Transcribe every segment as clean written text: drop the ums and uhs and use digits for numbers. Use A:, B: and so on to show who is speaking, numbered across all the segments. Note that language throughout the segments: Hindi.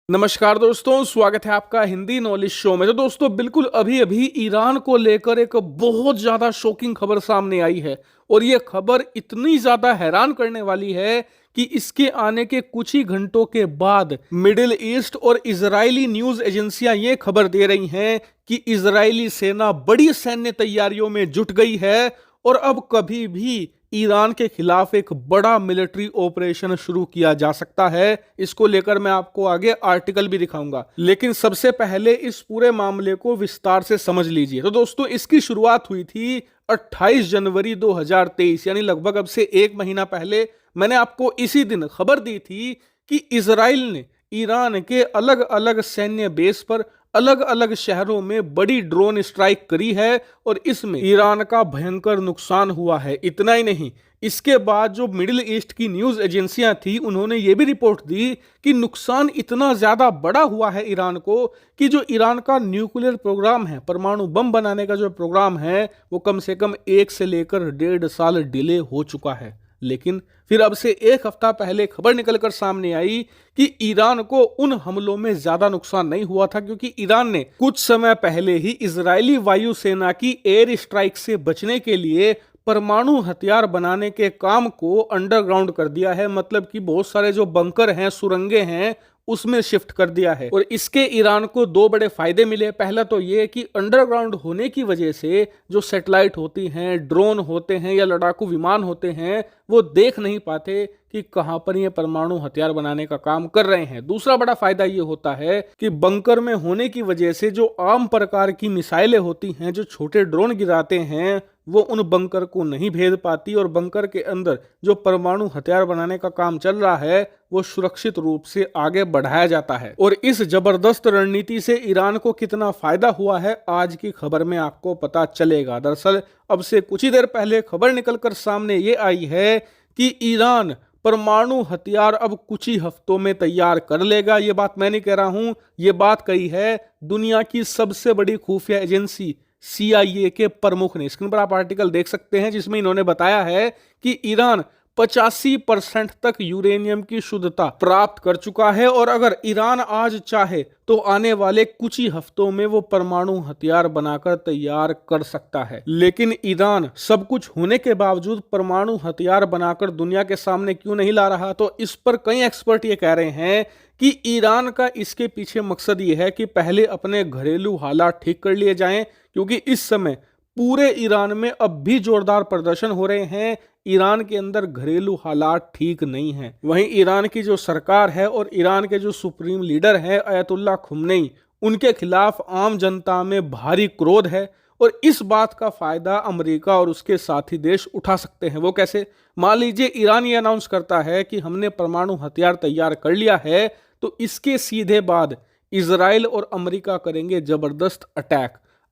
A: नमस्कार दोस्तों, स्वागत है आपका हिंदी नॉलेज शो में। तो दोस्तों, बिल्कुल अभी अभी ईरान को लेकर एक बहुत ज्यादा शॉकिंग खबर सामने आई है और ये खबर इतनी ज्यादा हैरान करने वाली है कि इसके आने के कुछ ही घंटों के बाद मिडिल ईस्ट और इजरायली न्यूज एजेंसियां ये खबर दे रही हैं कि इजरायली सेना बड़ी सैन्य तैयारियों में जुट गई है और अब कभी भी ईरान के खिलाफ एक बड़ा मिलिट्री ऑपरेशन शुरू किया जा सकता है। इसको लेकर मैं आपको आगे आर्टिकल भी दिखाऊंगा, लेकिन सबसे पहले इस पूरे मामले को विस्तार से समझ लीजिए। तो दोस्तों, इसकी शुरुआत हुई थी 28 जनवरी 2023, यानी लगभग अब से एक महीना पहले। मैंने आपको इसी दिन खबर दी थी कि इजराइल ने ईरान के अलग अलग सैन्य बेस पर अलग अलग शहरों में बड़ी ड्रोन स्ट्राइक करी है और इसमें ईरान का भयंकर नुकसान हुआ है। इतना ही नहीं, इसके बाद जो मिडिल ईस्ट की न्यूज एजेंसियां थी उन्होंने ये भी रिपोर्ट दी कि नुकसान इतना ज्यादा बड़ा हुआ है ईरान को कि जो ईरान का न्यूक्लियर प्रोग्राम है, परमाणु बम बनाने का जो प्रोग्राम है, वो कम से कम 1 से लेकर 1.5 साल डिले हो चुका है। लेकिन फिर अब से एक हफ्ता पहले खबर निकलकर सामने आई कि ईरान को उन हमलों में ज्यादा नुकसान नहीं हुआ था, क्योंकि ईरान ने कुछ समय पहले ही इजरायली वायुसेना की एयर स्ट्राइक से बचने के लिए परमाणु हथियार बनाने के काम को अंडरग्राउंड कर दिया है। मतलब कि बहुत सारे जो बंकर हैं, सुरंगें हैं, उसमें शिफ्ट कर दिया है। और इसके ईरान को 2 बड़े फायदे मिले। पहला तो ये कि अंडरग्राउंड होने की वजह से जो सैटेलाइट होती हैं, ड्रोन होते हैं या लड़ाकू विमान होते हैं, वो देख नहीं पाते कि कहां पर ये परमाणु हथियार बनाने का काम कर रहे हैं। दूसरा बड़ा फायदा ये होता है कि बंकर में होने की वजह से जो आम प्रकार की मिसाइलें होती हैं, जो छोटे ड्रोन गिराते हैं, वो उन बंकर को नहीं भेद पाती और बंकर के अंदर जो परमाणु हथियार बनाने का काम चल रहा है वो सुरक्षित रूप से आगे बढ़ाया जाता है। और इस जबरदस्त रणनीति से ईरान को कितना फायदा हुआ है, आज की खबर में आपको पता चलेगा। दरअसल अब से कुछ ही देर पहले खबर निकलकर सामने ये आई है कि ईरान परमाणु हथियार अब कुछ ही हफ्तों में तैयार कर लेगा। ये बात मैं नहीं कह रहा हूं, ये बात कही है दुनिया की सबसे बड़ी खुफिया एजेंसी CIA के प्रमुख ने। स्क्रीन पर आप आर्टिकल देख सकते हैं जिसमें इन्होंने बताया है कि ईरान 85% तक यूरेनियम की शुद्धता प्राप्त कर चुका है और अगर ईरान आज चाहे तो आने वाले कुछ ही हफ्तों में वो परमाणु हथियार बनाकर तैयार कर सकता है। लेकिन ईरान सब कुछ होने के बावजूद परमाणु हथियार बनाकर दुनिया के सामने क्यों नहीं ला रहा? तो इस पर कई एक्सपर्ट ये कह रहे हैं कि ईरान का इसके पीछे मकसद ये है कि पहले अपने घरेलू हालात ठीक कर लिए जाएं, क्योंकि इस समय पूरे ईरान में अब भी जोरदार प्रदर्शन हो रहे हैं। ईरान के अंदर घरेलू हालात ठीक नहीं हैं। वहीं ईरान की जो सरकार है और ईरान के जो सुप्रीम लीडर हैं अयतुल्ला खुमनेई, उनके खिलाफ आम जनता में भारी क्रोध है और इस बात का फायदा अमेरिका और उसके साथी देश उठा सकते हैं। वो कैसे? मान लीजिए ईरान ये अनाउंस करता है कि हमने परमाणु हथियार तैयार कर लिया है, तो इसके सीधे बाद इजराइल और अमेरिका करेंगे जबरदस्त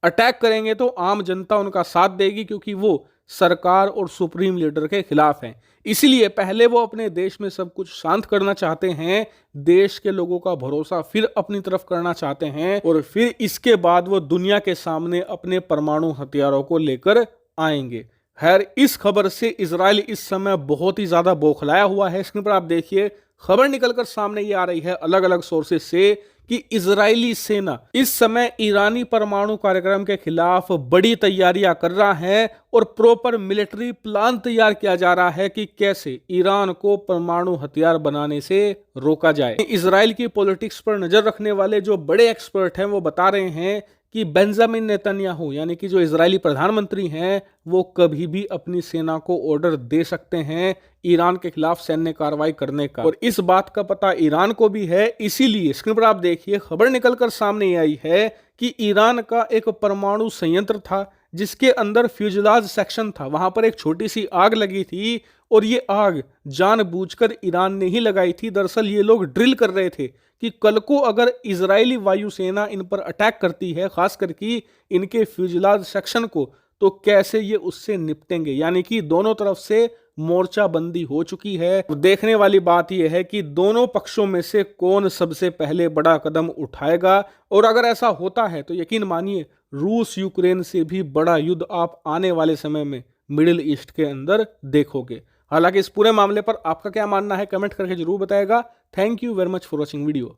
A: अटैक करेंगे तो आम जनता उनका साथ देगी, क्योंकि वो सरकार और सुप्रीम लीडर के खिलाफ हैं। इसलिए पहले वो अपने देश में सब कुछ शांत करना चाहते हैं, देश के लोगों का भरोसा फिर अपनी तरफ करना चाहते हैं और फिर इसके बाद वो दुनिया के सामने अपने परमाणु हथियारों को लेकर आएंगे। खैर, इस खबर से इजराइल इस समय बहुत ही ज्यादा बौखलाया हुआ है। स्क्रीन पर आप देखिए, खबर निकलकर सामने ये आ रही है अलग अलग सोर्सेज से कि इजरायली सेना इस समय ईरानी परमाणु कार्यक्रम के खिलाफ बड़ी तैयारियां कर रहा है और प्रॉपर मिलिट्री प्लान तैयार किया जा रहा है कि कैसे ईरान को परमाणु हथियार बनाने से रोका जाए। इजराइल की पॉलिटिक्स पर नजर रखने वाले जो बड़े एक्सपर्ट हैं वो बता रहे हैं कि बेंजामिन नेतन्याहू यानी कि जो इजरायली प्रधानमंत्री हैं, वो कभी भी अपनी सेना को ऑर्डर दे सकते हैं ईरान के खिलाफ सैन्य कार्रवाई करने का, और इस बात का पता ईरान को भी है। इसीलिए स्क्रीन पर आप देखिए, खबर निकलकर सामने आई है कि ईरान का एक परमाणु संयंत्र था जिसके अंदर फ्यूजलाज सेक्शन था, वहां पर एक छोटी सी आग लगी थी और ये आग जानबूझकर ईरान ने ही लगाई थी। दरअसल ये लोग ड्रिल कर रहे थे कि कल को अगर इजरायली वायुसेना इन पर अटैक करती है, खास करके इनके फ्यूजलाज सेक्शन को, तो कैसे ये उससे निपटेंगे। यानी कि दोनों तरफ से मोर्चाबंदी हो चुकी है। देखने वाली बात यह है कि दोनों पक्षों में से कौन सबसे पहले बड़ा कदम उठाएगा, और अगर ऐसा होता है तो यकीन मानिए रूस यूक्रेन से भी बड़ा युद्ध आप आने वाले समय में मिडिल ईस्ट के अंदर देखोगे। हालांकि इस पूरे मामले पर आपका क्या मानना है कमेंट करके जरूर बताएगा। Thank you very much for watching video.